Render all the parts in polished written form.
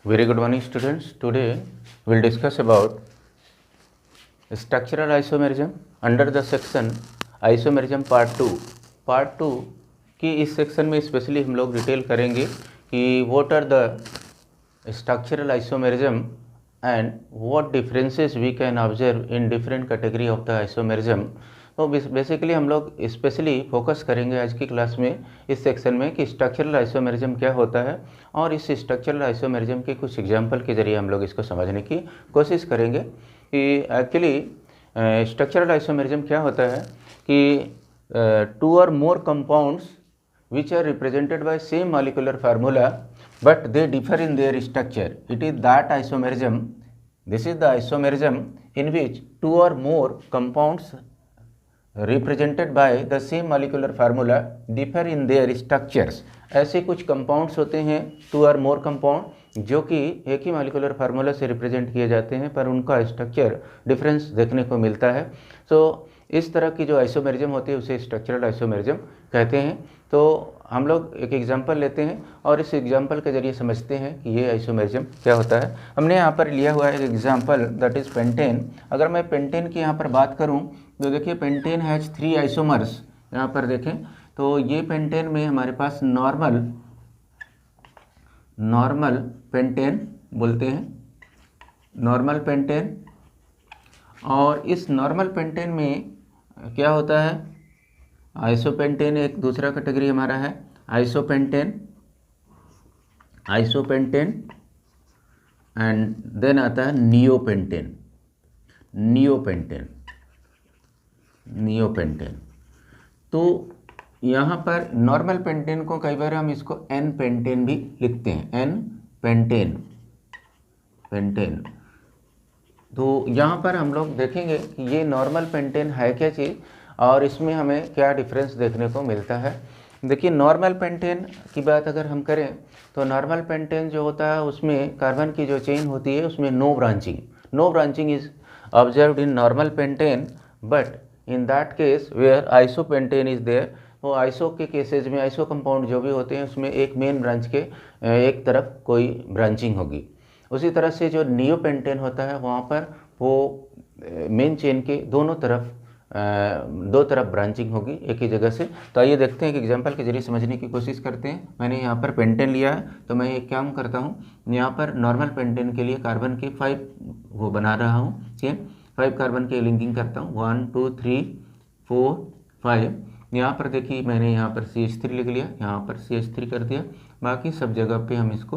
Very good morning students. Today we will discuss about structural isomerism under the section isomerism part 2. Part 2 की इस section में specially हम लोग detail करेंगे कि what are the structural isomerism and what differences we can observe in different category of the isomerism. तो basically हम लोग स्पेशली फोकस करेंगे आज की क्लास में इस सेक्शन में कि स्ट्रक्चरल आइसोमेरिज्म क्या होता है और इस स्ट्रक्चरल आइसोमेरिज्म के कुछ एग्जांपल के जरिए हम लोग इसको समझने की कोशिश करेंगे कि एक्चुअली स्ट्रक्चरल आइसोमेरिज्म क्या होता है कि two or more compounds which are represented by same molecular formula but they differ in their structure. It is that isomerism. This is the isomerism in which two or more compounds represented by the same molecular formula differ in their structures. ऐसे कुछ compounds होते हैं to और more compound जो कि एक ही molecular formula से represent किए जाते हैं पर उनका स्ट्रक्चर डिफरेंस देखने को मिलता है। सो इस तरह की जो आइसोमेरिज्म होती है उसे स्ट्रक्चरल आइसोमेरिज्म कहते हैं। तो हम लोग एक एग्जांपल लेते हैं और इस एग्जांपल के जरिए समझते हैं कि ये आइसोमेरिज्म क्या होता है। हमने यहाँ पर लिया हुआ है एक एग्जांपल दैट इज़ पेंटेन। अगर मैं पेंटेन की यहाँ पर बात करूँ तो देखिए पेंटेन हैज़ 3 आइसोमर्स। यहाँ पर देखें तो ये पेंटेन में हमारे पास नॉर्मल पेंटेन बोलते हैं, नॉर्मल पेंटेन। और इस नॉर्मल पेंटेन में क्या होता है, आइसोपेंटेन एक दूसरा कैटेगरी हमारा है, आइसोपेंटेन एंड देन आता है नियोपेंटेन। तो यहाँ पर नॉर्मल पेंटेन को कई बार हम इसको एन पेंटेन भी लिखते हैं, एन पेंटेन। तो यहाँ पर हम लोग देखेंगे कि ये नॉर्मल पेंटेन है क्या चीज़ और इसमें हमें क्या डिफरेंस देखने को मिलता है। देखिए नॉर्मल पेंटेन की बात अगर हम करें तो नॉर्मल पेंटेन जो होता है उसमें कार्बन की जो चेन होती है उसमें no branching is observed in normal pentane, but in that case where isopentane is there. तो आइसो के केसेज में आइसो कंपाउंड जो भी होते हैं उसमें एक मेन ब्रांच के एक तरफ कोई ब्रांचिंग होगी। उसी तरह से जो नियोपेंटेन होता है वहाँ पर वो मेन चेन के दो तरफ ब्रांचिंग होगी एक ही जगह से। तो आइए देखते हैं कि एग्जांपल के जरिए समझने की कोशिश करते हैं। मैंने यहाँ पर पेंटेन लिया है तो मैं एक काम करता हूँ, यहाँ पर नॉर्मल पेंटेन के लिए कार्बन के 5 वो बना रहा हूँ चेन, 5 कार्बन की लिंकिंग करता हूँ, 1 2 3 4 5। यहाँ पर देखिए मैंने यहाँ पर CH3 लिख लिया, यहाँ पर CH3 कर दिया, बाकी सब जगह पे हम इसको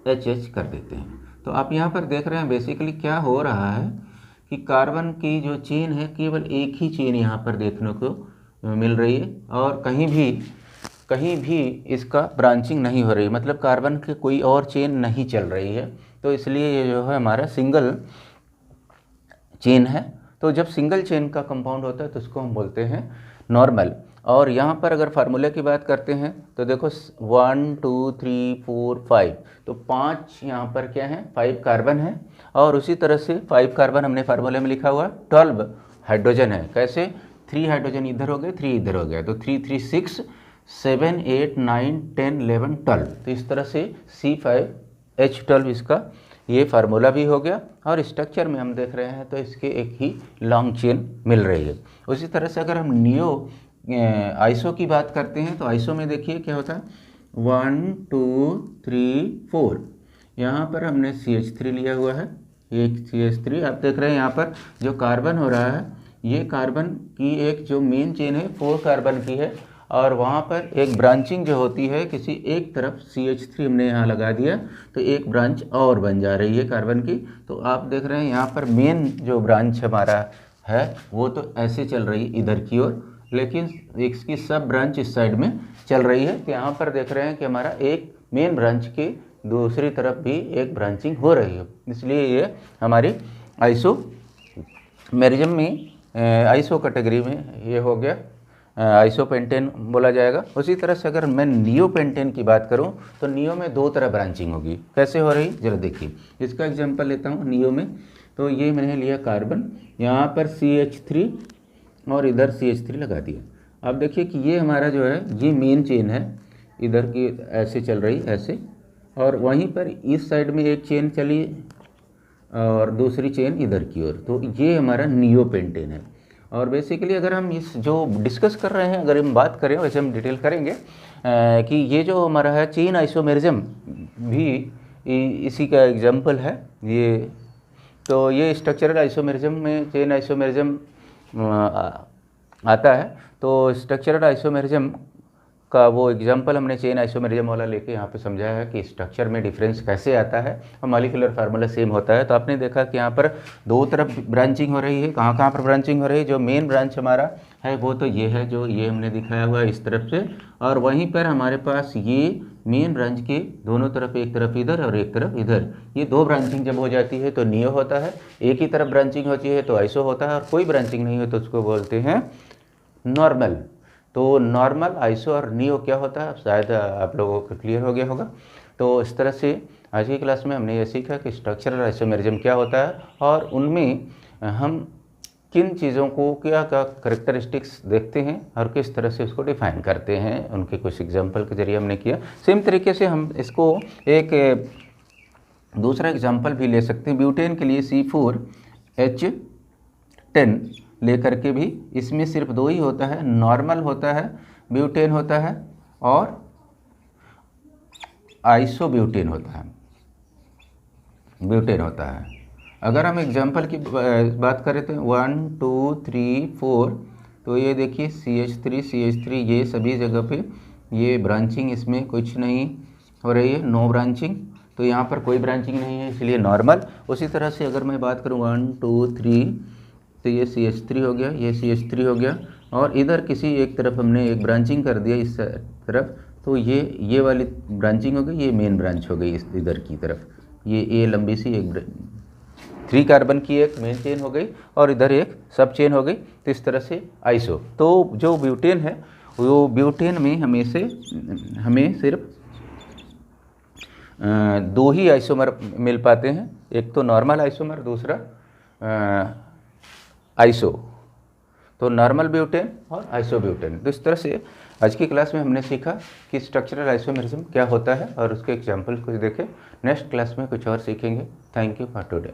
HH कर देते हैं। तो आप यहाँ पर देख रहे हैं बेसिकली क्या हो रहा है कि कार्बन की जो चेन है केवल एक ही चेन यहाँ पर देखने को मिल रही है और कहीं भी इसका ब्रांचिंग नहीं हो रही, मतलब कार्बन के कोई और चेन नहीं चल रही है। तो इसलिए ये जो है हमारा सिंगल चेन है। तो जब सिंगल चेन का कंपाउंड होता है तो उसको हम बोलते हैं नॉर्मल। और यहाँ पर अगर फार्मूले की बात करते हैं तो देखो 1 2 3 4 5, तो 5 यहाँ पर क्या है, 5 कार्बन है और उसी तरह से 5 कार्बन हमने फार्मूले में लिखा हुआ, 12 हाइड्रोजन है। कैसे, 3 हाइड्रोजन इधर हो गए, 3 इधर हो गया, तो 3 3 6 7 8 9 10 11 12। तो इस तरह से C5H12 इसका ये फार्मूला भी हो गया और स्ट्रक्चर में हम देख रहे हैं तो इसके एक ही लॉन्ग चेन मिल रही है। उसी तरह से अगर हम आइसो की बात करते हैं तो आइसो में देखिए क्या होता है, 1 2 3 4, यहाँ पर हमने CH3 लिया हुआ है, एक CH3। आप देख रहे हैं यहाँ पर जो कार्बन हो रहा है ये कार्बन की एक जो मेन चेन है 4 कार्बन की है और वहाँ पर एक ब्रांचिंग जो होती है किसी एक तरफ, CH3 हमने यहाँ लगा दिया तो एक ब्रांच और बन जा रही है कार्बन की। तो आप देख रहे हैं यहाँ पर मेन जो ब्रांच हमारा है वो तो ऐसे चल रही है इधर की ओर, लेकिन इसकी सब ब्रांच इस साइड में चल रही है। तो यहाँ पर देख रहे हैं कि हमारा एक मेन ब्रांच के दूसरी तरफ भी एक ब्रांचिंग हो रही है, इसलिए ये हमारी आइसोमेरिज्म में आइसो कैटेगरी में ये हो गया, आइसोपेंटेन बोला जाएगा। उसी तरह से अगर मैं नियोपेंटेन की बात करूं तो नियो में 2 तरह ब्रांचिंग होगी। कैसे हो रही, जरा देखिए। इसका एग्जांपल लेता हूं नियो में, तो ये मैंने लिया कार्बन, यहाँ पर CH3 और इधर CH3 लगा दिया। अब देखिए कि ये हमारा जो है ये मेन चेन है, इधर की ऐसे चल रही, ऐसे और वहीं पर इस साइड में एक चेन चली और दूसरी चेन इधर की ओर, तो ये हमारा नियोपेंटेन है। और बेसिकली अगर हम इस जो डिस्कस कर रहे हैं, अगर हम बात करें, वैसे हम डिटेल करेंगे कि ये जो हमारा है चेन आइसोमेरिज्म भी इसी का एग्जाम्पल है। ये तो ये स्ट्रक्चरल आइसोमेरिज्म में चेन आइसोमेरिज्म आता है। तो स्ट्रक्चरल आइसोमेरिज्म का वो एग्जाम्पल हमने चेन आइसोमेरिज्म वाला लेके यहाँ पे समझाया है कि स्ट्रक्चर में डिफरेंस कैसे आता है और मॉलिक्यूलर फार्मूला सेम होता है। तो आपने देखा कि यहाँ पर दो तरफ ब्रांचिंग हो रही है। कहाँ कहाँ पर ब्रांचिंग हो रही है? जो मेन ब्रांच हमारा है वो तो ये है, जो ये हमने दिखाया हुआ है इस तरफ से, और वहीं पर हमारे पास ये मेन ब्रांच के दोनों तरफ, एक तरफ इधर और एक तरफ इधर, ये दो ब्रांचिंग जब हो जाती है तो नियो होता है। एक ही तरफ ब्रांचिंग होती है तो आइसो होता है, और कोई ब्रांचिंग नहीं हो तो उसको बोलते हैं नॉर्मल। तो नॉर्मल, आइसो और नियो क्या होता है शायद आप लोगों को क्लियर हो गया होगा। तो इस तरह से आज की क्लास में हमने ये सीखा कि स्ट्रक्चरल आइसोमेरिज्म क्या होता है और उनमें हम किन चीज़ों को क्या क्या करेक्टरिस्टिक्स देखते हैं और किस तरह से उसको डिफाइन करते हैं, उनके कुछ एग्जाम्पल के जरिए हमने किया। सेम तरीके से हम इसको एक दूसरा एग्जाम्पल भी ले सकते हैं। ब्यूटेन के लिए C4H10 लेकर के भी, इसमें सिर्फ दो ही होता है, नॉर्मल होता है, ब्यूटेन होता है और आइसोब्यूटेन होता है, ब्यूटेन होता है। अगर हम एग्जाम्पल की बात करें तो 1 2 3 4, तो ये देखिए CH3 ये सभी जगह पे ये ब्रांचिंग इसमें कुछ नहीं हो रही है, नो ब्रांचिंग, तो यहाँ पर कोई ब्रांचिंग नहीं है, इसलिए नॉर्मल। उसी तरह से अगर मैं बात करूँ 1 2 3, तो ये CH3 हो गया, ये CH3 हो गया, और इधर किसी एक तरफ हमने एक ब्रांचिंग कर दिया इस तरफ, तो ये वाली ब्रांचिंग हो गई, ये मेन ब्रांच हो गई इस इधर की तरफ, ये लंबी सी एक 3 कार्बन की एक मेन चेन हो गई और इधर एक सब चेन हो गई। तो इस तरह से आइसो। तो जो ब्यूटेन है वो ब्यूटेन में हमें सिर्फ दो ही आइसोमर मिल पाते हैं, एक तो नॉर्मल आइसोमर, दूसरा आइसो। तो नॉर्मल ब्यूटेन और आइसोब्यूटेन। तो इस तरह से आज की क्लास में हमने सीखा कि स्ट्रक्चरल आइसोमेरिज्म क्या होता है और उसके एग्जाम्पल कुछ देखे। नेक्स्ट क्लास में कुछ और सीखेंगे। Thank you for today.